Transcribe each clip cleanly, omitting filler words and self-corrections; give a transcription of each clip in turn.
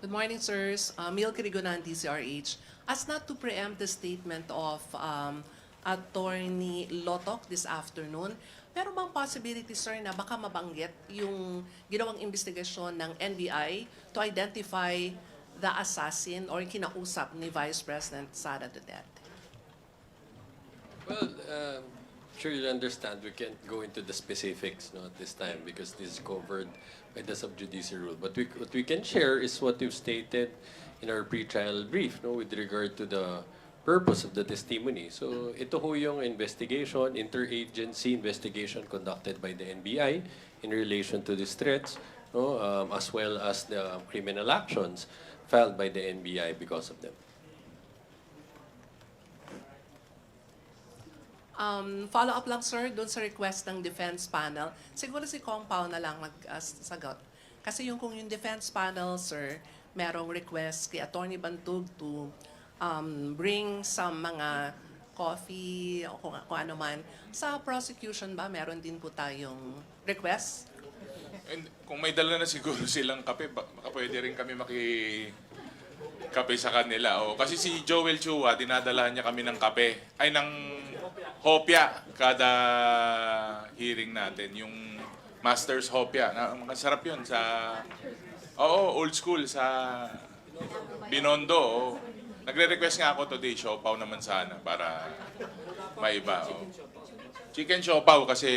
Good morning, sirs. Mil Crigonan, DCRH. As not to preempt the statement of Attorney Lotok this afternoon, pero bang possibility, sir, na baka mabanggit yung ginawang investigasyon ng NBI to identify the assassin or kinausap ni Vice President Sara Duterte? Well, sure you'll understand we can't go into the specifics at this time because this is covered by the sub-judice rule. But what we can share is what you've stated in our pre-trial brief with regard to the purpose of the testimony. So ito ho yung investigation, interagency investigation conducted by the NBI in relation to these threats, as well as the criminal actions filed by the NBI because of them. Follow-up lang, sir, doon sa request ng defense panel. Siguro si Kong Pao na lang magsagot. Kasi kung yung defense panel, sir, merong request kay Attorney Bantug to bring some mga coffee o kung ano man. Sa prosecution ba, meron din po tayong request? And kung may dala na siguro silang kape, baka pwede rin kami kape sa kanila. O, kasi si Joel Chua, dinadala niya kami ng kape. Ay, ng hopya kada hearing natin. Yung Master's Hopya. Masarap yun sa... Oo, old school sa Binondo. Oo. Nagre-request nga ako today, siopaw naman sana para maiba. Oo. Chicken siopaw kasi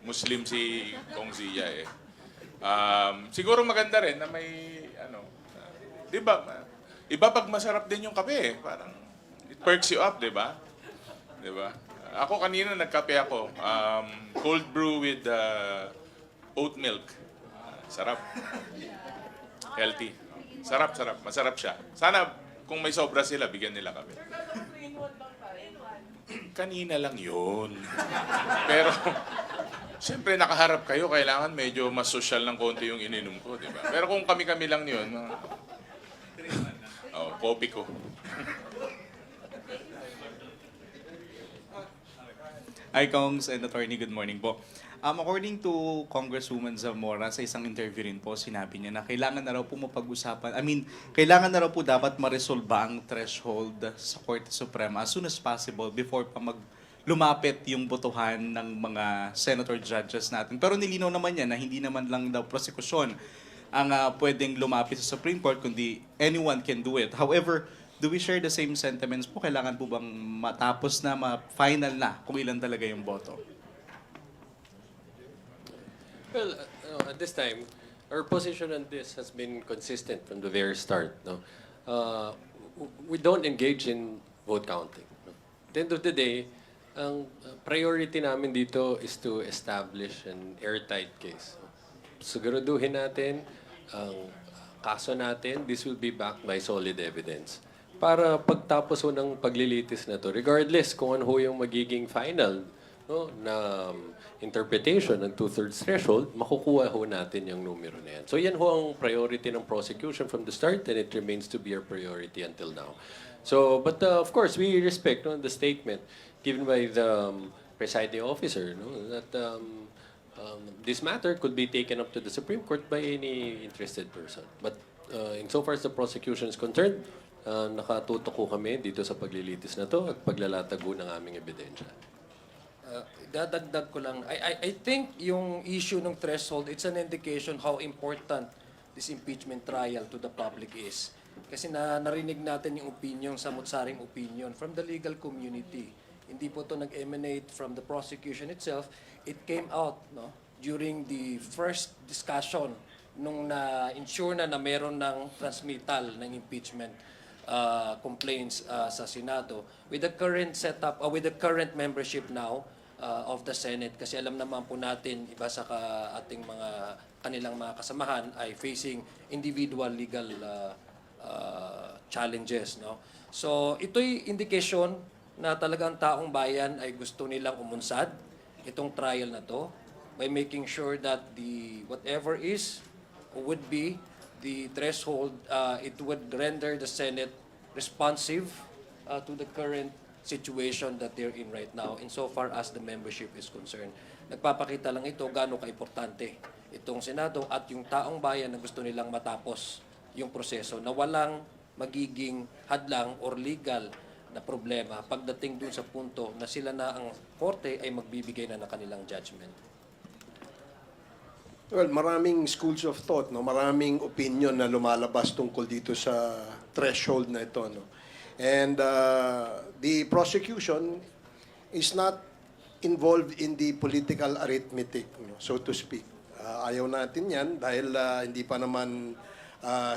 Muslim si Kong Zia eh. Siguro maganda rin na may di ba? Iba pag masarap din yung kape eh. Parang it perks you up, di ba? Di ba? Ako kanina nagkape ako. Cold brew with oat milk. Sarap. Healthy. Sarap. Masarap siya. Sana kung may sobra sila, bigyan nila kami. Kanina lang yun. Pero, siyempre nakaharap kayo, kailangan medyo mas social ng konti yung ininom ko, di ba? Pero kung kami-kami lang yun, kopi ko. Hi, Kongs and Attorney. Good morning po. According to Congresswoman Zamora, sa isang interview rin po, sinabi niya na kailangan na raw po mapag-usapan, kailangan na raw po dapat ma-resolba ang threshold sa Korte Suprema as soon as possible before pa lumapit yung botohan ng mga senator judges natin. Pero nilinaw naman niya na hindi naman lang daw prosekusyon ang pwedeng lumapit sa Supreme Court, kundi anyone can do it. However, do we share the same sentiments po? Kailangan po bang matapos na, final na kung ilan talaga yung boto? Well, at this time, our position on this has been consistent from the very start. We don't engage in vote counting. At the end of the day, ang priority namin dito is to establish an airtight case. Siguraduhin natin ang kaso natin, this will be backed by solid evidence. Para pagtapos ho ng paglilitis na to, regardless kung ano ho yung magiging final na interpretation ng two-thirds threshold, makukuha ho natin yung numero na yan. So yan ho ang priority ng prosecution from the start and it remains to be our priority until now. So, but of course, we respect the statement given by the presiding officer that this matter could be taken up to the Supreme Court by any interested person. But insofar as the prosecution is concerned, nakatutok ho kami dito sa paglilitis na to at paglalatago ng aming ebidensya. Dadagdag ko lang. I think yung issue ng threshold, it's an indication how important this impeachment trial to the public is. Kasi narinig natin yung opinion, samut-saring opinion from the legal community. Hindi po ito nag-emanate from the prosecution itself. It came out during the first discussion nung na-ensure na meron ng transmittal ng impeachment complaints sa Senado. With the current setup, with the current membership now of the Senate, kasi alam naman po natin, iba sa ating kanilang mga kasamahan ay facing individual legal challenges. So ito'y indikasyon na talagang taong bayan ay gusto nilang umunsad itong trial na to by making sure that whatever is would be the threshold, it would render the Senate responsive to the current situation that they're in right now insofar as the membership is concerned. Nagpapakita lang ito gaano kaimportante itong Senado at yung taong bayan na gusto nilang matapos yung proseso na walang magiging hadlang or legal na problema pagdating dun sa punto na sila na ang korte ay magbibigay na ng kanilang judgment. Well, maraming schools of thought, no? Maraming opinion na lumalabas tungkol dito sa threshold na ito, no? And the prosecution is not involved in the political arithmetic, no, so to speak. Ayaw natin yan dahil hindi pa naman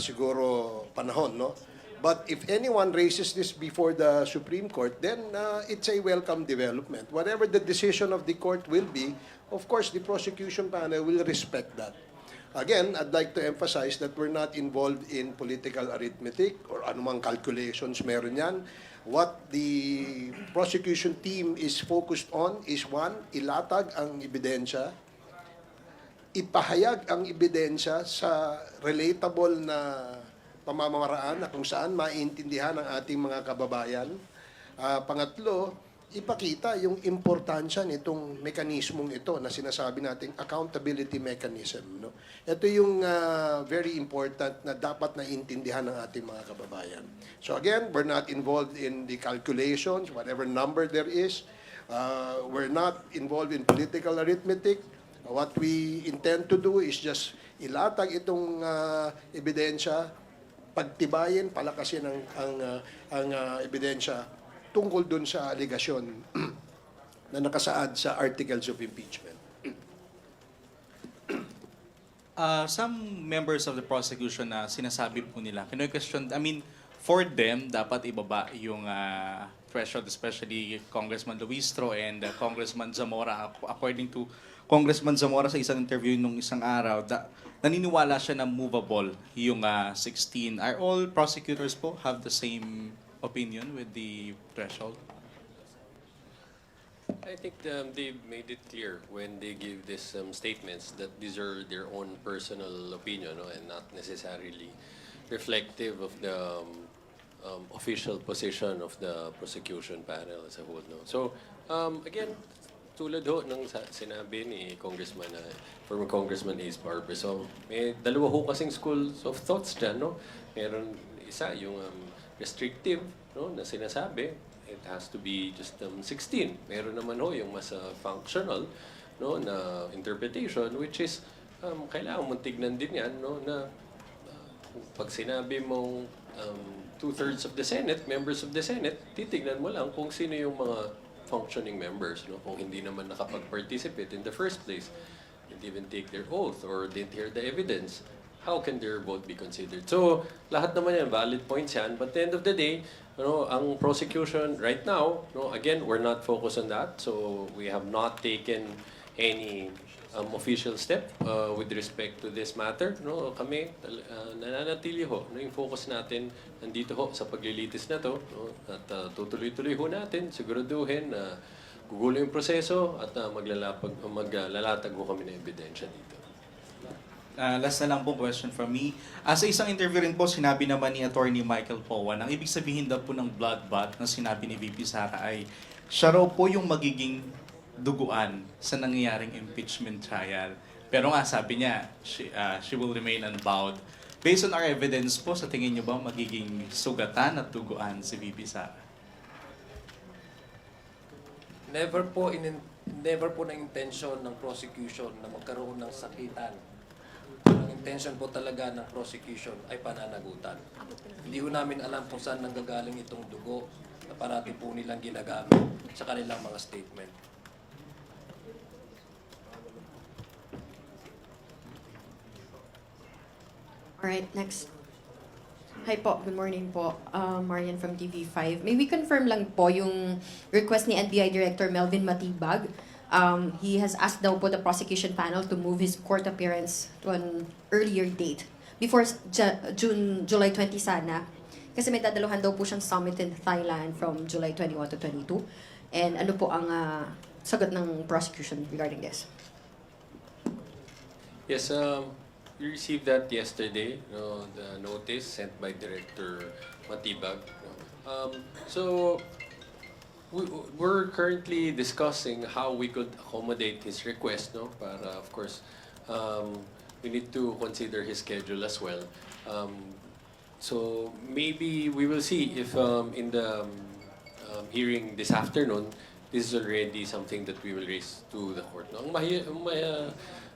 siguro panahon, no? But if anyone raises this before the Supreme Court, then it's a welcome development. Whatever the decision of the court will be, of course, the prosecution panel will respect that. Again, I'd like to emphasize that we're not involved in political arithmetic or anumang calculations meron yan. What the prosecution team is focused on is one, ilatag ang ebidensya, ipahayag ang ebidensya sa relatable na pamamaraan na kung saan maintindihan ng ating mga kababayan. Pangatlo, ipakita yung importansya nitong mekanismong ito na sinasabi nating accountability mechanism. No? Ito yung very important na dapat naintindihan ng ating mga kababayan. So again, we're not involved in the calculations, whatever number there is. We're not involved in political arithmetic. What we intend to do is just ilatag itong ebidensya, pagtibayin, palakasin ang ebidensya tungkol dun sa aligasyon na nakasaad sa articles of impeachment. Some members of the prosecution na sinasabi po nila, question, I mean, for them, dapat ibaba yung threshold, especially Congressman Luistro and Congressman Zamora. According to Congressman Zamora sa isang interview nung isang araw, naniniwala siya na movable yung 16. Are all prosecutors po have the same opinion with the threshold? I think they made it clear when they give these statements that these are their own personal opinion, no, and not necessarily reflective of the official position of the prosecution panel as a whole. No? So, again, tulad ho ng sinabi ni former Congressman Ace Barber. So, may dalawa ho kasing schools of thoughts dyan, no? Meron isa, yung restrictive, no, na sinasabi, it has to be just 16. Meron naman ho yung mas functional, no, na interpretation, which is, kailangan mong tignan din yan, no, na pag sinabi mong 2/3 of the Senate, members of the Senate, titignan mo lang kung sino yung mga functioning members, no? Kung hindi naman nakapag-participate in the first place, didn't even take their oath or didn't hear the evidence, how can their vote be considered? So, lahat naman yan, valid points yan. But at the end of the day, ang prosecution right now, again, we're not focused on that. So, we have not taken any official step with respect to this matter. No, kami nananatili ho, yung focus natin nandito ho sa paglilitis na to, no, at tutuloy-tuloy ho natin, siguraduhin na gugulo yung proseso at maglalatag ho kami ng ebidensya dito. Last na lang po question from me. Sa isang interview rin po, sinabi naman ni Attorney Michael Powan, ang ibig sabihin daw po ng bloodbath na sinabi ni VP Sara ay siya raw po yung magiging duguan sa nangyayaring impeachment trial. Pero nga sabi niya, she will remain unbowed. Based on our evidence po, sa tingin niyo ba magiging sugatan at duguan si VP Sara? Never po na intention ng prosecution na magkaroon ng sakitan. Ang intention po talaga ng prosecution ay pananagutan. Hindi ho namin alam kung saan nanggagaling itong dugo na parati po nilang ginagamit sa kanilang mga statement. Alright, next. Hi po, good morning po. Marian from TV5. May we confirm lang po yung request ni NBI Director Melvin Matibag. He has asked daw po the prosecution panel to move his court appearance to an earlier date. Before July 20 sana. Kasi may dadaluhan daw po siyang summit in Thailand from July 21 to 22. And ano po ang sagot ng prosecution regarding this? Yes, we received that yesterday, the notice sent by Director Matibag. So, we're currently discussing how we could accommodate his request, no? Para, of course, we need to consider his schedule as well. So maybe we will see if in the hearing this afternoon, this is already something that we will raise to the court. No?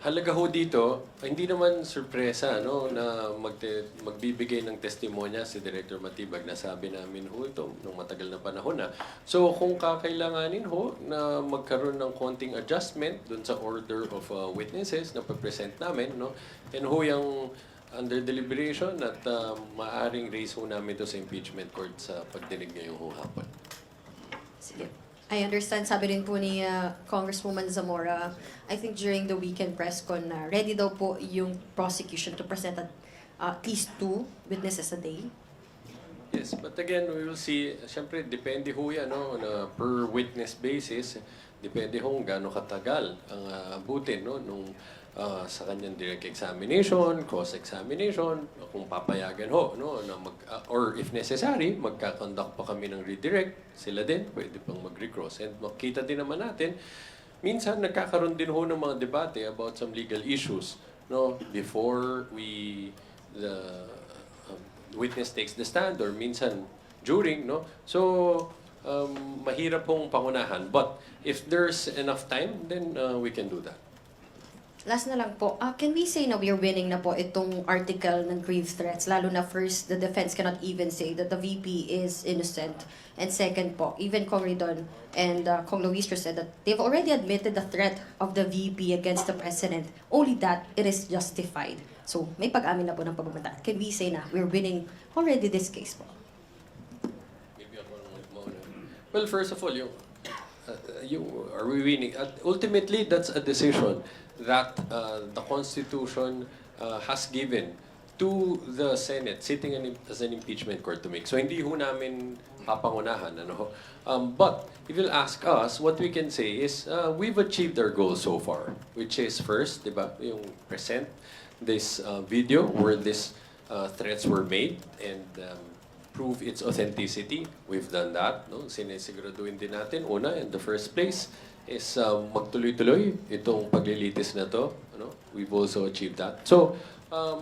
Halaga ho dito, hindi naman sorpresa no, na magbibigay ng testimonya si Director Matibag na sabi namin ho ito nung matagal na panahon na. So kung kakailanganin ho na magkaroon ng konting adjustment dun sa order of witnesses na present namin, no, and ho yung under deliberation at maaring raise ho namin ito sa impeachment court sa pagdinig ngayong ho hapon. Sige. I understand, sabi rin po ni Congresswoman Zamora, I think during the weekend press con, ready daw po yung prosecution to present at least 2 witnesses a day. Yes, but again, we will see, siyempre, depende ho yan, no, on a per witness basis, depende ho kung gaano katagal ang abutin, no, nung sa kanyang direct examination, cross-examination, kung papayagan ho, no, na or if necessary, magkakonduct pa kami ng redirect, sila din, pwede pang mag-recross. And makita din naman natin, minsan nagkakaroon din ho ng mga debate about some legal issues, no, before the witness takes the stand or minsan during, no? So, mahirap pong pangunahan. But if there's enough time, then we can do that. Last na lang po, can we say na we're winning na po itong article ng grave threats? Lalo na first, the defense cannot even say that the VP is innocent. And second po, even Kong Ridon and Kong Luistro said that they've already admitted the threat of the VP against the President. Only that it is justified. So, may pag-amin na po ng pagbabanta. Can we say na we're winning already this case po? Maybe ako lang magmauna. Well, first of all, are we winning? Ultimately, that's a decision that the Constitution has given to the Senate sitting as an impeachment court to make. So hindi ho namin papangunahan. Ano ho? But if you'll ask us, what we can say is we've achieved our goal so far, which is first, di ba, yung present this video where these threats were made and prove its authenticity. We've done that. No? Sinisiguraduhin din natin, una, in the first place, is magtuloy-tuloy itong paglilitis na to. Ano? We've also achieved that. So,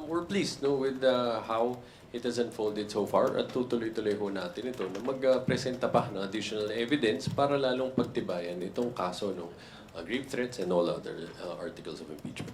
we're pleased no, with how it has unfolded so far at tutuloy-tuloy ho natin ito na magpresenta pa ng additional evidence para lalong pagtibayan itong kaso ng grave threats and all other articles of impeachment.